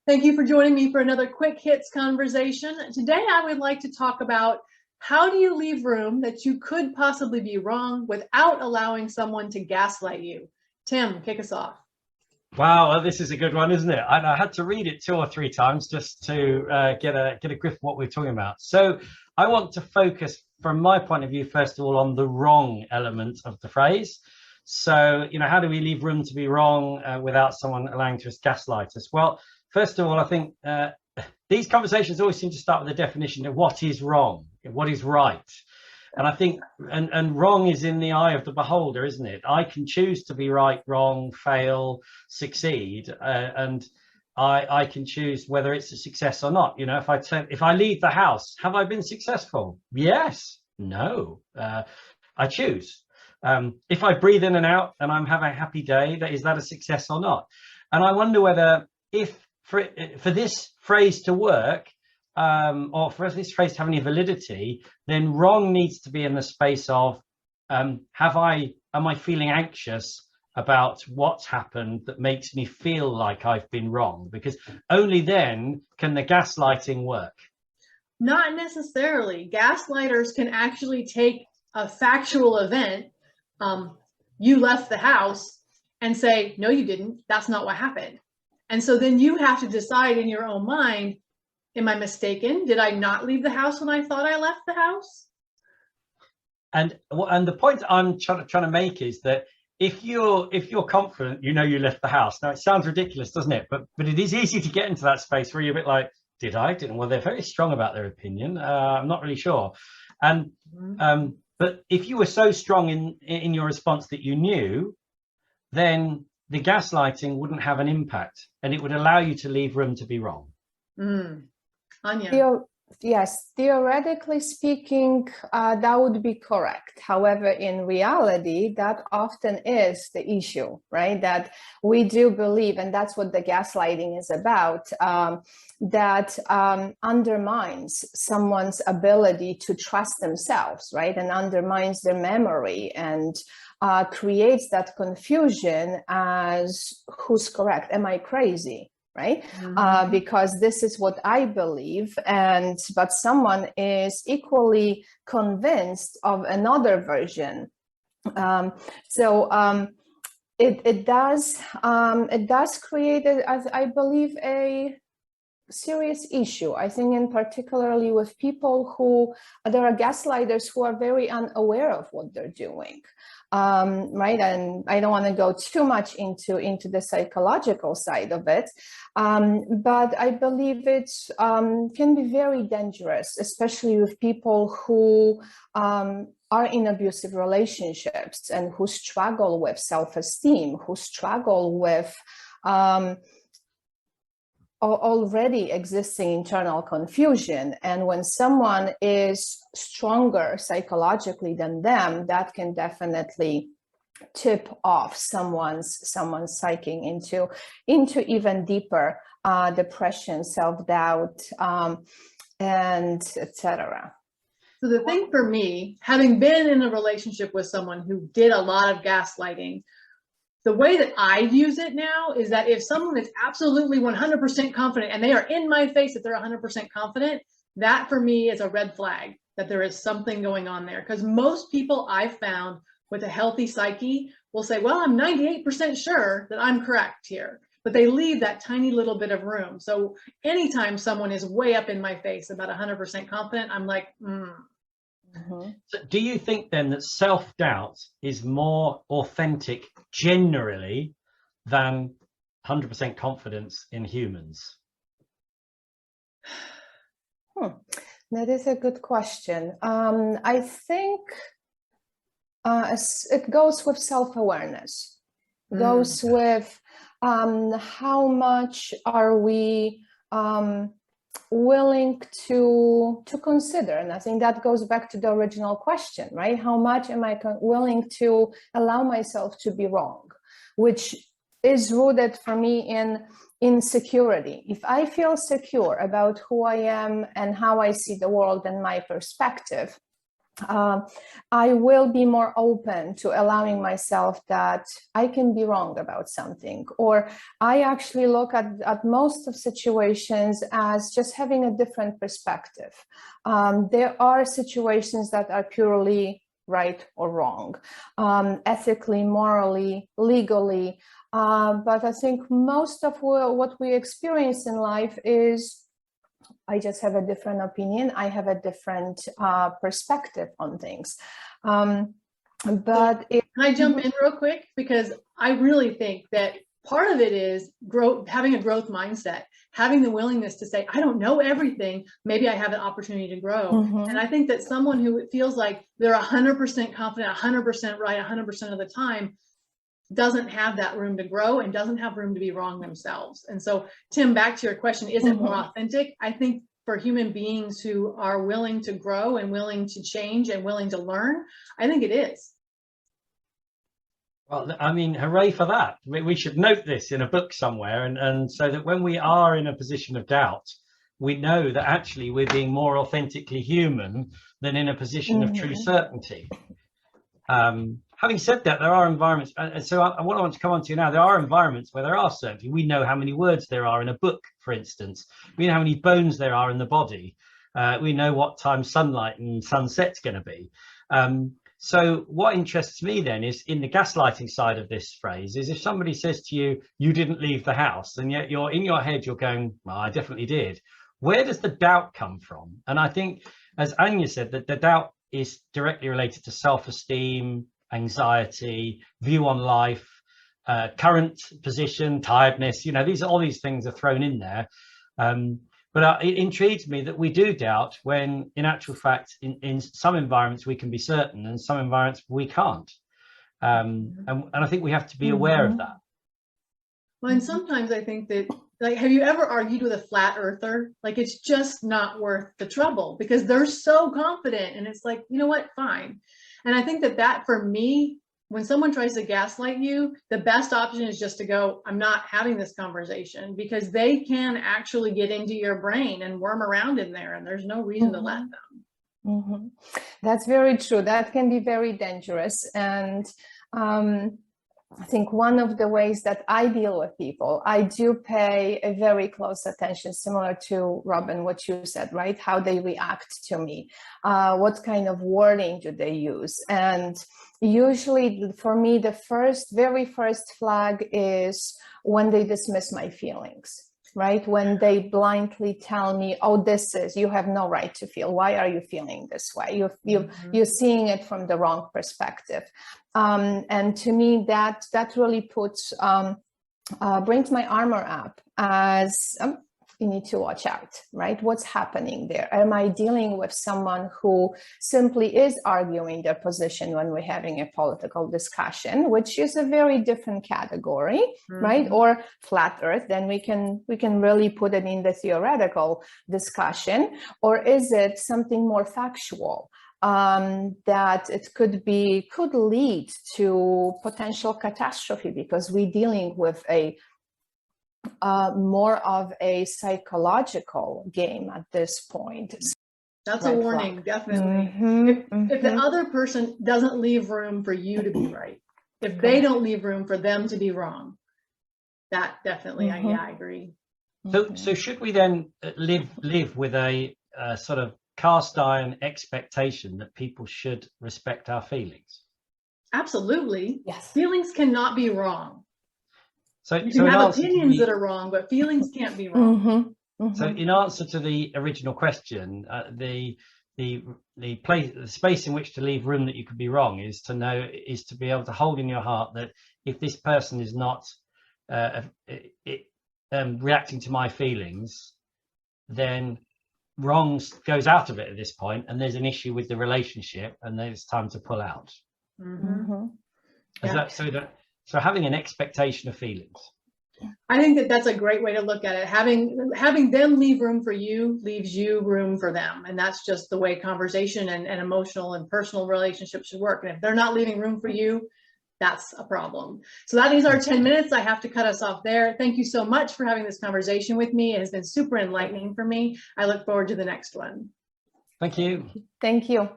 Thank you for joining me for another quick hits conversation. Today, I would like to talk about how do you leave room that you could possibly be wrong without allowing someone to gaslight you? Tim, kick us off. Wow, well, this is a good one, isn't it? And I had to read it 2 or 3 times just to get a grip of what we're talking about. So I want to focus, from my point of view, first of all, on the wrong element of the phrase. So, how do we leave room to be wrong without someone allowing to gaslight us? Well, first of all, I think these conversations always seem to start with a definition of what is wrong, what is right. And I think, and wrong is in the eye of the beholder, isn't it? I can choose to be right, wrong, fail, succeed, and I can choose whether it's a success or not. If I leave the house, have I been successful? Yes, no, I choose. If I breathe in and out and I'm having a happy day, is that a success or not? And I wonder whether for this phrase to work, or for this phrase to have any validity, then wrong needs to be in the space of am I feeling anxious about what's happened that makes me feel like I've been wrong? Because only then can the gaslighting work. Not necessarily. Gaslighters can actually take a factual event, you left the house, and say, no, you didn't. That's not what happened. And so then you have to decide in your own mind, am I mistaken? Did I not leave the house when I thought I left the house? And the point I'm trying to make is that if you're confident, you left the house. Now it sounds ridiculous, doesn't it? But it is easy to get into that space where you're a bit like, did I? Didn't? Well, they're very strong about their opinion. I'm not really sure. And but if you were so strong in your response that you knew, then the gaslighting wouldn't have an impact, and it would allow you to leave room to be wrong. Ania. Yes, theoretically speaking, that would be correct. However, in reality, that often is the issue, right? That we do believe, and that's what the gaslighting is about, that undermines someone's ability to trust themselves, right? And undermines their memory and creates that confusion as who's correct? Am I crazy? Right? Because this is what I believe, but someone is equally convinced of another version. It does create, as I believe, a serious issue. I think, in particularly with people who there are gaslighters who are very unaware of what they're doing. Right, and I don't want to go too much into the psychological side of it, but I believe it can be very dangerous, especially with people who are in abusive relationships and who struggle with self-esteem, who struggle with already existing internal confusion. And when someone is stronger psychologically than them, that can definitely tip off someone's psyche into even deeper depression, self-doubt, and etc. So the thing for me, having been in a relationship with someone who did a lot of gaslighting, the way that I use it now is that if someone is absolutely 100% confident and they are in my face that they're 100% confident, that for me is a red flag that there is something going on there. Because most people I've found with a healthy psyche will say, well, I'm 98% sure that I'm correct here, but they leave that tiny little bit of room. So anytime someone is way up in my face about 100% confident, I'm like, So do you think then that self-doubt is more authentic generally than 100% confidence in humans? That is a good question. I think it goes with self-awareness. It goes with how much are we willing to consider. And I think that goes back to the original question, right? How much am I willing to allow myself to be wrong, which is rooted for me in security. If I feel secure about who I am and how I see the world and my perspective, I will be more open to allowing myself that I can be wrong about something, or I actually look at most of situations as just having a different perspective. There are situations that are purely right or wrong, ethically, morally, legally, but I think most of what we experience in life is I just have a different opinion. I have a different perspective on things. But can I jump in real quick? Because I really think that part of it is growth, having a growth mindset, having the willingness to say, I don't know everything. Maybe I have an opportunity to grow. And I think that someone who feels like they're 100% confident, 100% right, 100% of the time, doesn't have that room to grow and doesn't have room to be wrong themselves. And so, Tim, back to your question, is it more authentic? I think for human beings who are willing to grow and willing to change and willing to learn, I think it is. Well, I mean, hooray for that. We should note this in a book somewhere, and so that when we are in a position of doubt, we know that actually we're being more authentically human than in a position of true certainty. Having said that, there are environments, and so what I want to come on to now, there are environments where there are certainty. We know how many words there are in a book, for instance. We know how many bones there are in the body. We know what time sunlight and sunset's going to be. So what interests me then is in the gaslighting side of this phrase is if somebody says to you, you didn't leave the house, and yet you're in your head, you're going, well, I definitely did. Where does the doubt come from? And I think, as Ania said, that the doubt is directly related to self-esteem, anxiety, view on life, current position, tiredness, you know, all these things are thrown in there. But it intrigues me that we do doubt when in actual fact, in some environments we can be certain and some environments we can't. And I think we have to be aware of that. Well, and sometimes I think that, like, have you ever argued with a flat earther? Like, it's just not worth the trouble because they're so confident and it's like, you know what, fine. And I think that for me, when someone tries to gaslight you, the best option is just to go, I'm not having this conversation, because they can actually get into your brain and worm around in there and there's no reason to let them. That's very true. That can be very dangerous. And I think one of the ways that I deal with people, I do pay a very close attention, similar to Robyn, what you said, right? How they react to me, what kind of wording do they use? And usually for me, the very first flag is when they dismiss my feelings, right? When they blindly tell me, oh, you have no right to feel. Why are you feeling this way? You're seeing it from the wrong perspective. And to me, that really brings my armor up as you need to watch out, right? What's happening there? Am I dealing with someone who simply is arguing their position when we're having a political discussion, which is a very different category, right? Or flat earth, then we can really put it in the theoretical discussion. Or is it something more factual? That it could lead to potential catastrophe because we're dealing with more of a psychological game at this point. That's a warning, definitely. If the other person doesn't leave room for you to be right, if they don't leave room for them to be wrong, that definitely, yeah, I agree. So should we then live with a sort of cast iron expectation that people should respect our feelings? Absolutely. Yes. Feelings cannot be wrong. So you can have opinions that are wrong, but feelings can't be wrong. So in answer to the original question, the space in which to leave room that you could be wrong is to be able to hold in your heart that if this person is not reacting to my feelings, then wrong goes out of it at this point, and there's an issue with the relationship, and then it's time to pull out. So having an expectation of feelings. I think that's a great way to look at it. Having them leave room for you leaves you room for them, and that's just the way conversation and emotional and personal relationships should work. And if they're not leaving room for you, that's a problem. So that is our 10 minutes. I have to cut us off there. Thank you so much for having this conversation with me. It has been super enlightening for me. I look forward to the next one. Thank you. Thank you.